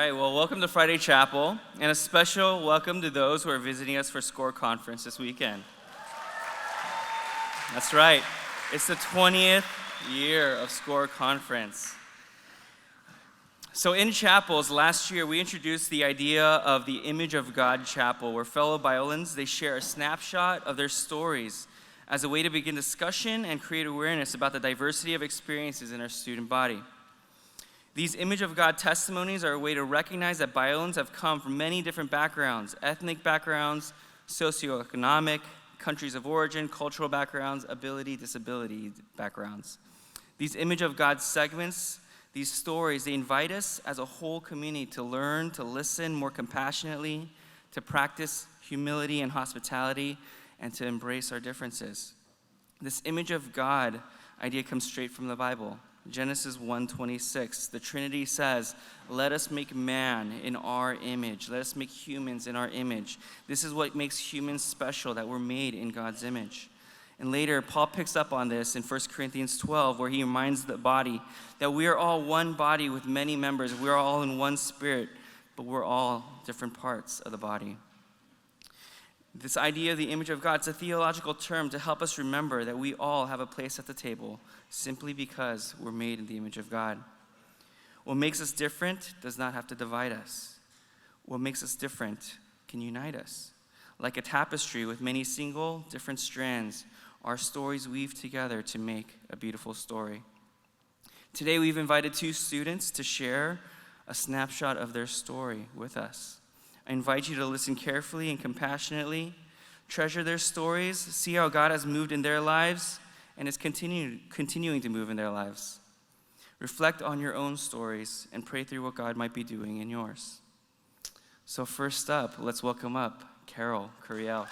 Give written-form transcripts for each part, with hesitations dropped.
right, well, welcome to Friday Chapel, and a special welcome to those who are visiting us for SCORE Conference this weekend. That's right, it's the 20th year of SCORE Conference. So in chapels, last year we introduced the idea of the Image of God Chapel, where fellow Biolans, they share a snapshot of their stories as a way to begin discussion and create awareness about the diversity of experiences in our student body. These Image of God testimonies are a way to recognize that Biolans have come from many different backgrounds, ethnic backgrounds, socioeconomic, countries of origin, cultural backgrounds, ability, disability backgrounds. These Image of God segments, these stories, they invite us as a whole community to learn, to listen more compassionately, to practice humility and hospitality, and to embrace our differences. This Image of God idea comes straight from the Bible. Genesis 1:26, the Trinity says, "Let us make man in our image. Let us make humans in our image." This is what makes humans special, that we're made in God's image. And later, Paul picks up on this in 1 Corinthians 12, where he reminds the body that we are all one body with many members. We are all in one spirit, but we're all different parts of the body. This idea of the image of God, it's a theological term to help us remember that we all have a place at the table simply because we're made in the image of God. What makes us different does not have to divide us. What makes us different can unite us. Like a tapestry with many single, different strands, our stories weave together to make a beautiful story. Today we've invited two students to share a snapshot of their story with us. I invite you to listen carefully and compassionately, treasure their stories, see how God has moved in their lives and is continuing to move in their lives. Reflect on your own stories and pray through what God might be doing in yours. So first up, let's welcome up Karol, Curiel.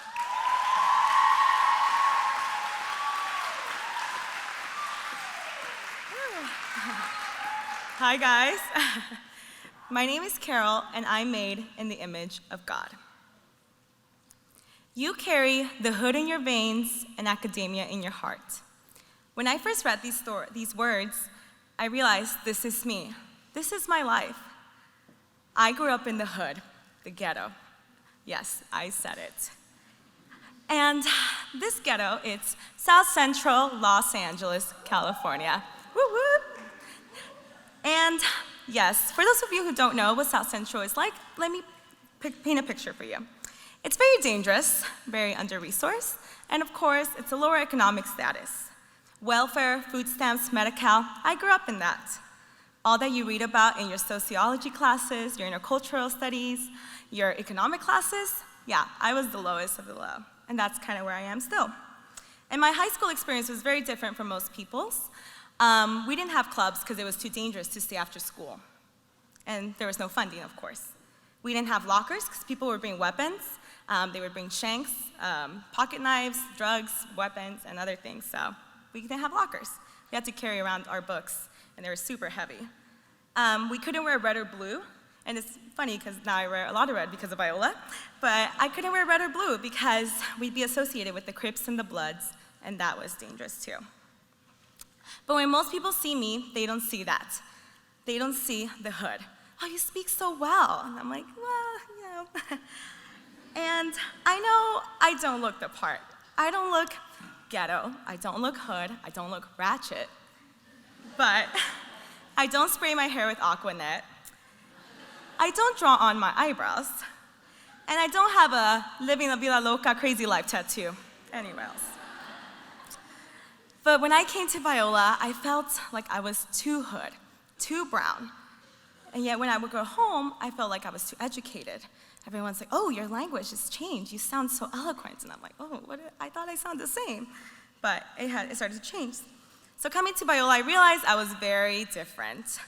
Hi guys, my name is Karol and I'm made in the image of God. You carry the hood in your veins and academia in your heart. When I first read these words, I realized this is me. This is my life. I grew up in the hood, the ghetto. Yes, I said it. And this ghetto, it's South Central Los Angeles, California. Woo woo! And yes, for those of you who don't know what South Central is like, let me paint a picture for you. It's very dangerous, very under-resourced, and of course, it's a lower economic status. Welfare, food stamps, Medi-Cal, I grew up in that. All that you read about in your sociology classes, your intercultural studies, your economic classes, yeah, I was the lowest of the low, and that's kind of where I am still. And my high school experience was very different from most people's. We didn't have clubs because it was too dangerous to stay after school. And there was no funding, of course. We didn't have lockers because people would bring weapons. They would bring shanks, pocket knives, drugs, weapons, and other things. So we didn't have lockers. We had to carry around our books, and they were super heavy. We couldn't wear red or blue. And it's funny because now I wear a lot of red because of Biola. But I couldn't wear red or blue because we'd be associated with the Crips and the Bloods, and that was dangerous too. But when most people see me, they don't see that. They don't see the hood. Oh, you speak so well. And I'm like, well, you know. And I know I don't look the part. I don't look ghetto. I don't look hood. I don't look ratchet. But I don't spray my hair with Aquanet. I don't draw on my eyebrows. And I don't have a living la vida loca crazy life tattoo anywhere else. But when I came to Biola, I felt like I was too hood, too brown. And yet when I would go home, I felt like I was too educated. Everyone's like, oh, your language has changed. You sound so eloquent. And I'm like, oh, I thought I sounded the same. But it started to change. So coming to Biola, I realized I was very different.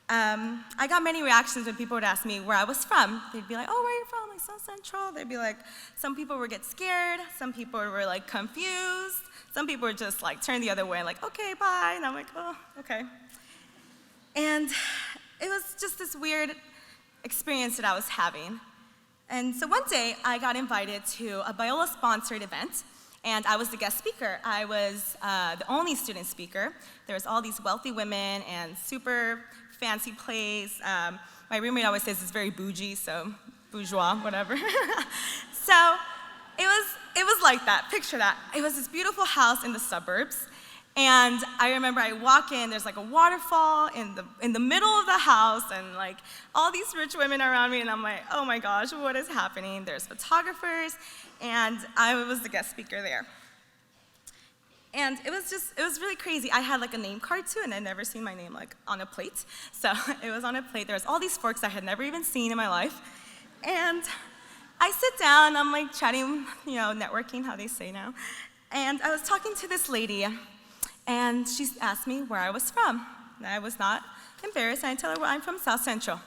I got many reactions when people would ask me where I was from. They'd be like, oh, where are you from? Like, South Central. They'd be like, some people would get scared. Some people were like confused. Some people would just like turn the other way and like, okay, bye. And I'm like, oh, okay. And it was just this weird experience that I was having. And so one day I got invited to a Biola-sponsored event, And I was the guest speaker. I was the only student speaker. There was all these wealthy women and super fancy plays. My roommate always says it's very bougie, so bourgeois, whatever. So it was like that. Picture that. It was this beautiful house in the suburbs. And I remember I walk in, there's like a waterfall in the middle of the house, and like all these rich women around me, and I'm like, oh my gosh, what is happening? There's photographers, and I was the guest speaker there. And it was really crazy. I had like a name card too, and I'd never seen my name like on a plate. So it was on a plate. There was all these forks I had never even seen in my life. And I sit down, I'm like chatting, networking, how they say now. And I was talking to this lady, and she asked me where I was from. And I was not embarrassed. I tell her, well, I'm from South Central.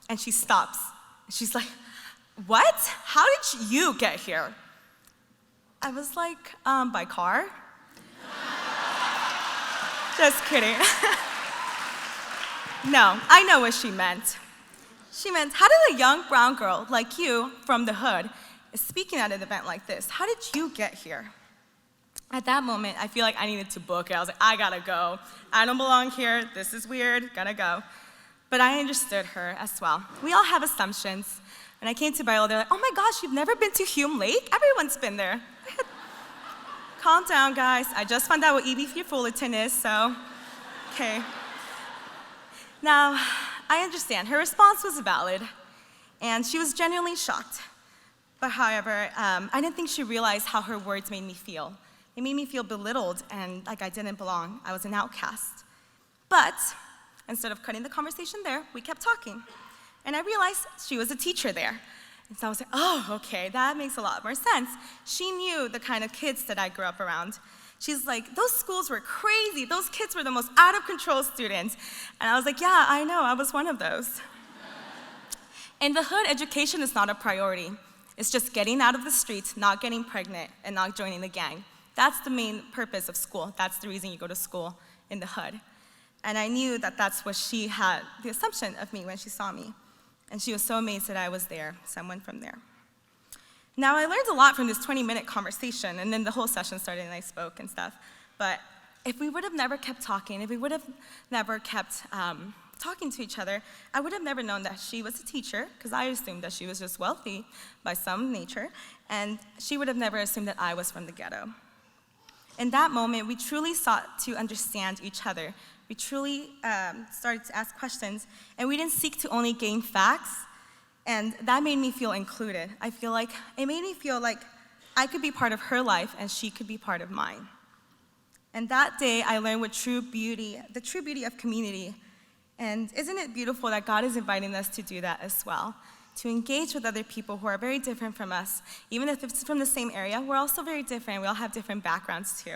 And she stops. She's like, what? How did you get here? I was like, by car. Just kidding. No, I know what she meant. She meant, how did a young brown girl like you from the hood is speaking at an event like this? How did you get here? At that moment, I feel like I needed to book it. I was like, I gotta go. I don't belong here. This is weird. Gotta go. But I understood her as well. We all have assumptions. When I came to Biola, they're like, oh my gosh, you've never been to Hume Lake? Everyone's been there. Calm down, guys. I just found out what EB3 Fullerton is, so, okay. Now, I understand. Her response was valid, and she was genuinely shocked. But however, I didn't think she realized how her words made me feel. It made me feel belittled and like I didn't belong. I was an outcast. But instead of cutting the conversation there, we kept talking. And I realized she was a teacher there. And so I was like, oh, okay, that makes a lot more sense. She knew the kind of kids that I grew up around. She's like, those schools were crazy. Those kids were the most out of control students. And I was like, yeah, I know, I was one of those. In the hood, education is not a priority. It's just getting out of the streets, not getting pregnant, and not joining the gang. That's the main purpose of school. That's the reason you go to school in the hood. And I knew that that's what she had, the assumption of me when she saw me. And she was so amazed that I was there, someone from there. Now, I learned a lot from this 20-minute conversation, and then the whole session started and I spoke and stuff. But if we would have never kept talking, if we would have never kept talking to each other, I would have never known that she was a teacher, because I assumed that she was just wealthy by some nature, and she would have never assumed that I was from the ghetto. In that moment, we truly sought to understand each other. We truly started to ask questions, and we didn't seek to only gain facts, and that made me feel included. It made me feel like I could be part of her life, and she could be part of mine. And that day, I learned the true beauty of community. And isn't it beautiful that God is inviting us to do that as well? To engage with other people who are very different from us. Even if it's from the same area, we're also very different. We all have different backgrounds too.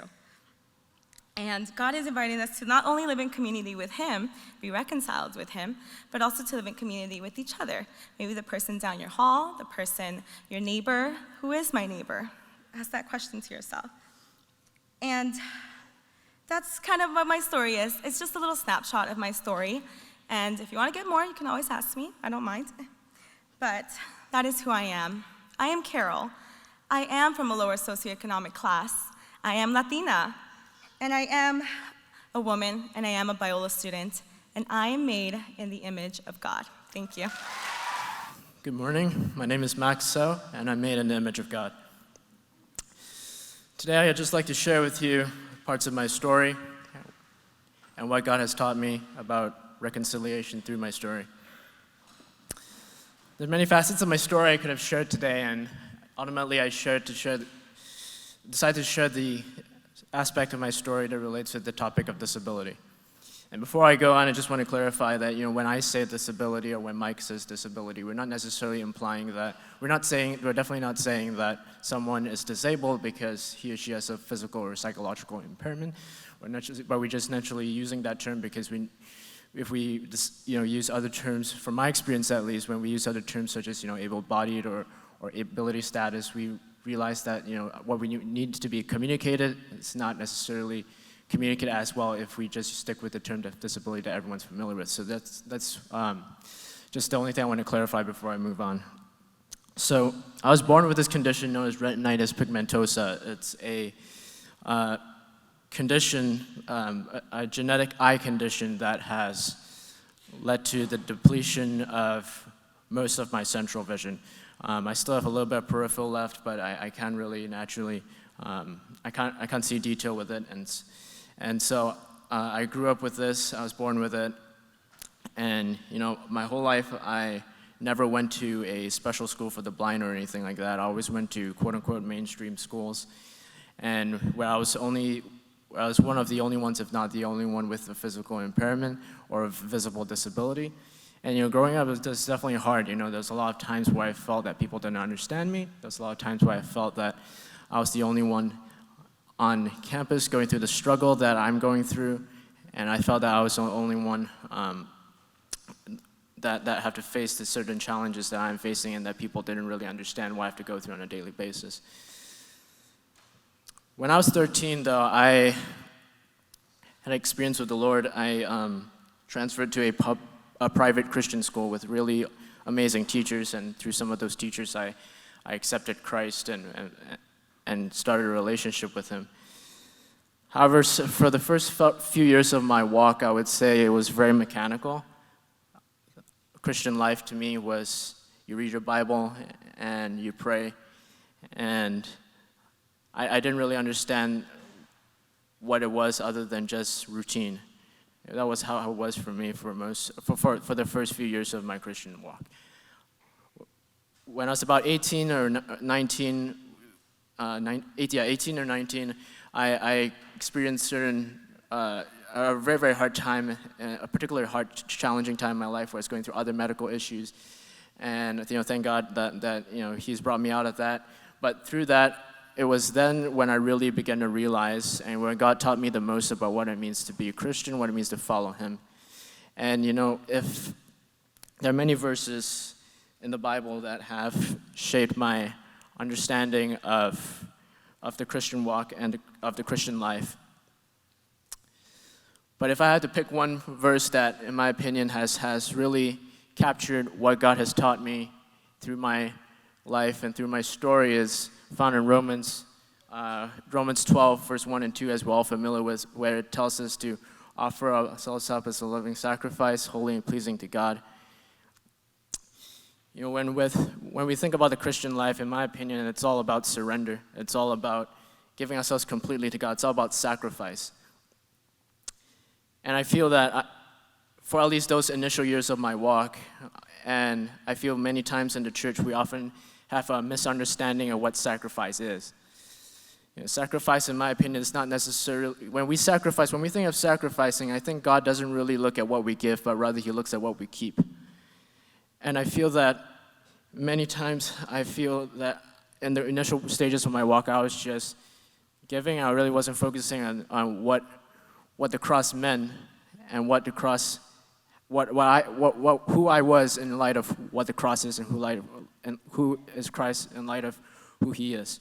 And God is inviting us to not only live in community with Him, be reconciled with Him, but also to live in community with each other. Maybe the person down your hall, your neighbor. Who is my neighbor? Ask that question to yourself. And that's kind of what my story is. It's just a little snapshot of my story. And if you want to get more, you can always ask me. I don't mind. But that is who I am. I am Karol. I am from a lower socioeconomic class. I am Latina. And I am a woman, and I am a Biola student. And I am made in the image of God. Thank you. Good morning. My name is Max So, and I'm made in the image of God. Today, I'd just like to share with you parts of my story and what God has taught me about reconciliation through my story. There are many facets of my story I could have shared today, and ultimately I decided to share the aspect of my story that relates to the topic of disability. And before I go on, I just want to clarify that when I say disability or when Mike says disability, we're not necessarily implying that, we're definitely not saying that someone is disabled because he or she has a physical or psychological impairment, but we're just naturally using that term because if we use other terms, from my experience at least, when we use other terms such as able-bodied or ability status, we realize that what we need to be communicated is not necessarily communicated as well if we just stick with the term disability that everyone's familiar with. So that's just the only thing I want to clarify before I move on. So I was born with this condition known as retinitis pigmentosa. It's a condition, a genetic eye condition that has led to the depletion of most of my central vision. I still have a little bit of peripheral left, but I can't really naturally, I can't see detail with it. And so I grew up with this, I was born with it, and my whole life I never went to a special school for the blind or anything like that. I always went to quote-unquote mainstream schools, and where I was one of the only ones, if not the only one, with a physical impairment or a visible disability. And growing up, it's definitely hard. There's a lot of times where I felt that people didn't understand me. There's a lot of times where I felt that I was the only one on campus going through the struggle that I'm going through, and I felt that I was the only one that have to face the certain challenges that I'm facing, and that people didn't really understand what I have to go through on a daily basis. When I was 13, though, I had experience with the Lord. I transferred to a private Christian school with really amazing teachers, and through some of those teachers, I accepted Christ and started a relationship with Him. However, for the first few years of my walk, I would say it was very mechanical. Christian life to me was you read your Bible and you pray, and I didn't really understand what it was other than just routine. That was how it was for me for the first few years of my Christian walk. When I was about 18 or 19, I experienced a very, very hard time, a particularly hard, challenging time in my life where I was going through other medical issues. And thank God that He's brought me out of that. But through that, it was then when I really began to realize, and when God taught me the most about what it means to be a Christian, what it means to follow Him. And if there are many verses in the Bible that have shaped my understanding of the Christian walk and of the Christian life. But if I had to pick one verse that, in my opinion, has really captured what God has taught me through my life and through my story, is found in Romans 12, verse 1 and 2, as we're all familiar with, where it tells us to offer ourselves up as a living sacrifice, holy and pleasing to God. When we think about the Christian life, in my opinion, it's all about surrender. It's all about giving ourselves completely to God. It's all about sacrifice. And I feel that for at least those initial years of my walk, and I feel many times in the church we often have a misunderstanding of what sacrifice is. Sacrifice, in my opinion, is not necessarily, when we think of sacrificing, I think God doesn't really look at what we give, but rather He looks at what we keep. And I feel that many times, in the initial stages of my walk, I was just giving. I really wasn't focusing on what the cross meant and what the cross, who I was in light of what the cross is, and who is Christ in light of who He is.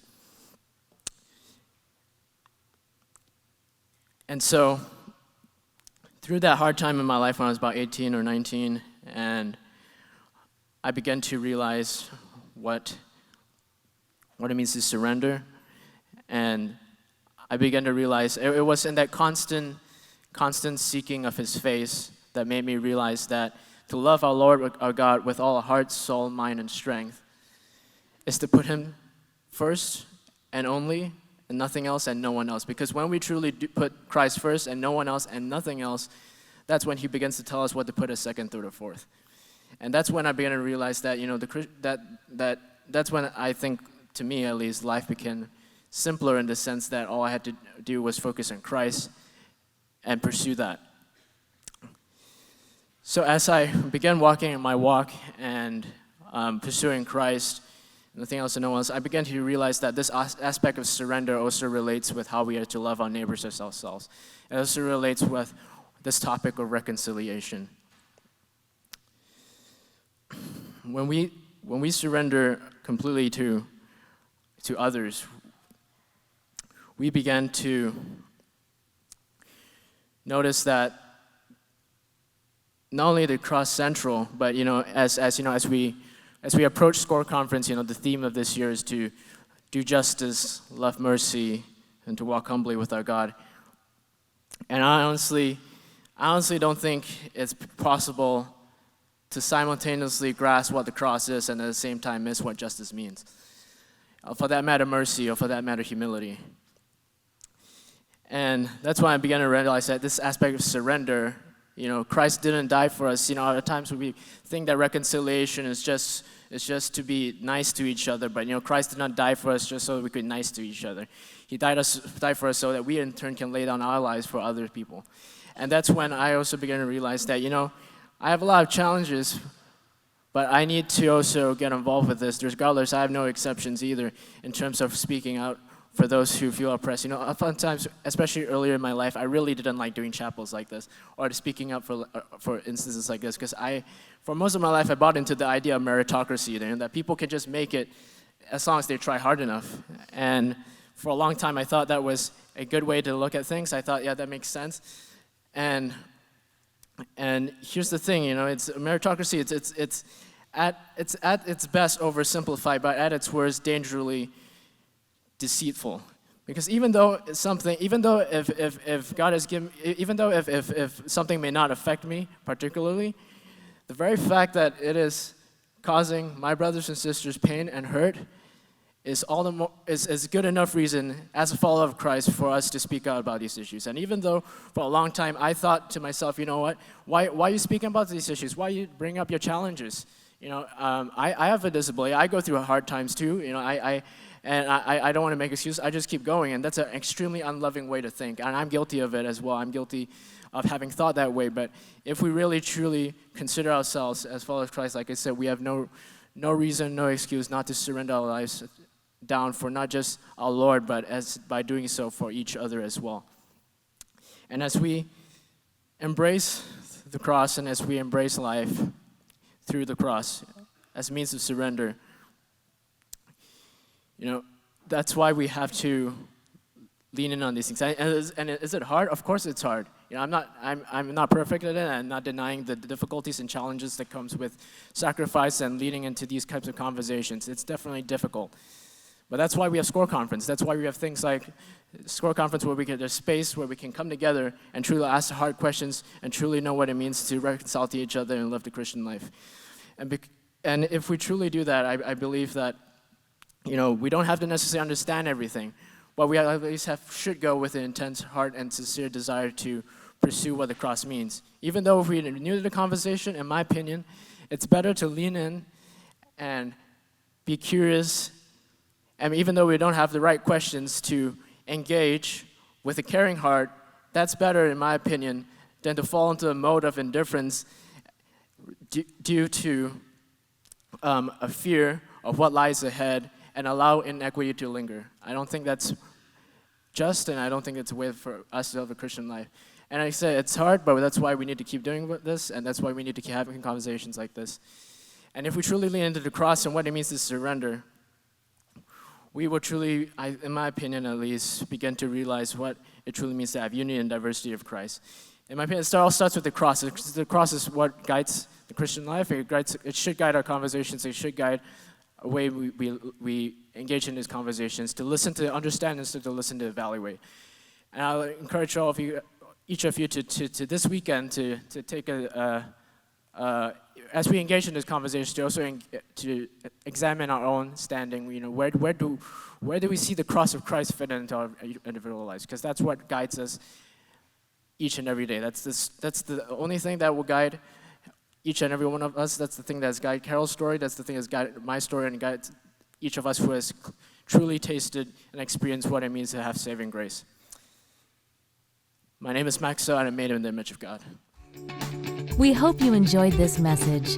And so, through that hard time in my life when I was about 18 or 19, and I began to realize what it means to surrender, and I began to realize it was in that constant seeking of His face that made me realize that to love our Lord, our God, with all our heart, soul, mind, and strength is to put Him first and only, and nothing else and no one else. Because when we truly do put Christ first and no one else and nothing else, that's when He begins to tell us what to put as second, third, or fourth. And that's when I began to realize that, that's when I think, to me at least, life became simpler in the sense that all I had to do was focus on Christ and pursue that. So as I began walking in my walk and pursuing Christ, nothing else and no one else, I began to realize that this aspect of surrender also relates with how we are to love our neighbors as ourselves. It also relates with this topic of reconciliation. When we surrender completely to others, we began to notice that not only the cross central, but as we as we approach SCORE conference, the theme of this year is to do justice, love mercy, and to walk humbly with our God. And I honestly don't think it's possible to simultaneously grasp what the cross is and at the same time miss what justice means. For that matter, mercy, or for that matter, humility. And that's why I began to realize that this aspect of surrender, Christ didn't die for us. At times we think that reconciliation is just to be nice to each other, but Christ did not die for us just so that we could be nice to each other. He died for us so that we in turn can lay down our lives for other people. And that's when I also began to realize that, I have a lot of challenges, but I need to also get involved with this. Regardless, I have no exceptions either in terms of speaking out for those who feel oppressed. Oftentimes, especially earlier in my life, I really didn't like doing chapels like this or speaking up for instances like this, because for most of my life, I bought into the idea of meritocracy there, and that people can just make it as long as they try hard enough. And for a long time, I thought that was a good way to look at things. I thought, yeah, that makes sense. And here's the thing, it's meritocracy. It's at its best oversimplified, but at its worst, dangerously deceitful. Because even though if something may not affect me particularly, the very fact that it is causing my brothers and sisters pain and hurt is good enough reason as a follower of Christ for us to speak out about these issues. And even though for a long time I thought to myself, why are you speaking about these issues? Why you bring up your challenges? I have a disability. I go through hard times too. I don't want to make excuses. I just keep going, and that's an extremely unloving way to think. And I'm guilty of it as well. I'm guilty of having thought that way. But if we really truly consider ourselves as followers of Christ, like I said, we have no reason, no excuse not to surrender our lives down for not just our Lord, but by doing so for each other as well. And as we embrace the cross and as we embrace life through the cross as a means of surrender, that's why we have to lean in on these things. And is it hard? Of course it's hard. I'm not perfect at it. I'm not denying the difficulties and challenges that comes with sacrifice and leading into these types of conversations. It's definitely difficult. But that's why we have SCORE Conference. That's why we have things like SCORE Conference, where there's space where we can come together and truly ask the hard questions and truly know what it means to reconcile to each other and live the Christian life. And if we truly do that, I believe that we don't have to necessarily understand everything, but we at least should go with an intense heart and sincere desire to pursue what the cross means. Even though if we're new to the conversation, in my opinion, it's better to lean in and be curious. And even though we don't have the right questions, to engage with a caring heart, that's better, in my opinion, than to fall into a mode of indifference due to a fear of what lies ahead and allow inequity to linger. I don't think that's just, and I don't think it's a way for us to live a Christian life. And I say it's hard, but that's why we need to keep doing this, and that's why we need to keep having conversations like this. And if we truly lean into the cross and what it means to surrender, we will truly, in my opinion at least, begin to realize what it truly means to have unity and diversity of Christ. In my opinion, it all starts with the cross. The cross is what guides the Christian life. It should guide our conversations. It should guide the way we engage in these conversations, to listen to understand instead of listen to evaluate. And I'll encourage each of you to this weekend to take as we engage in this conversation, to also to examine our own standing. Where do we see the cross of Christ fit into our individual lives? Because that's what guides us each and every day. That's the only thing that will guide each and every one of us. That's the thing that's guided Karol's story. That's the thing that's guided my story and guides each of us who has truly tasted and experienced what it means to have saving grace. My name is Maxo, and I'm made in the image of God. We hope you enjoyed this message.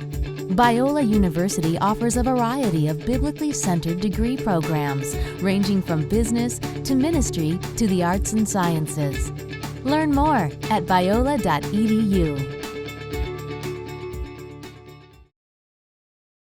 Biola University offers a variety of biblically centered degree programs, ranging from business to ministry to the arts and sciences. Learn more at biola.edu.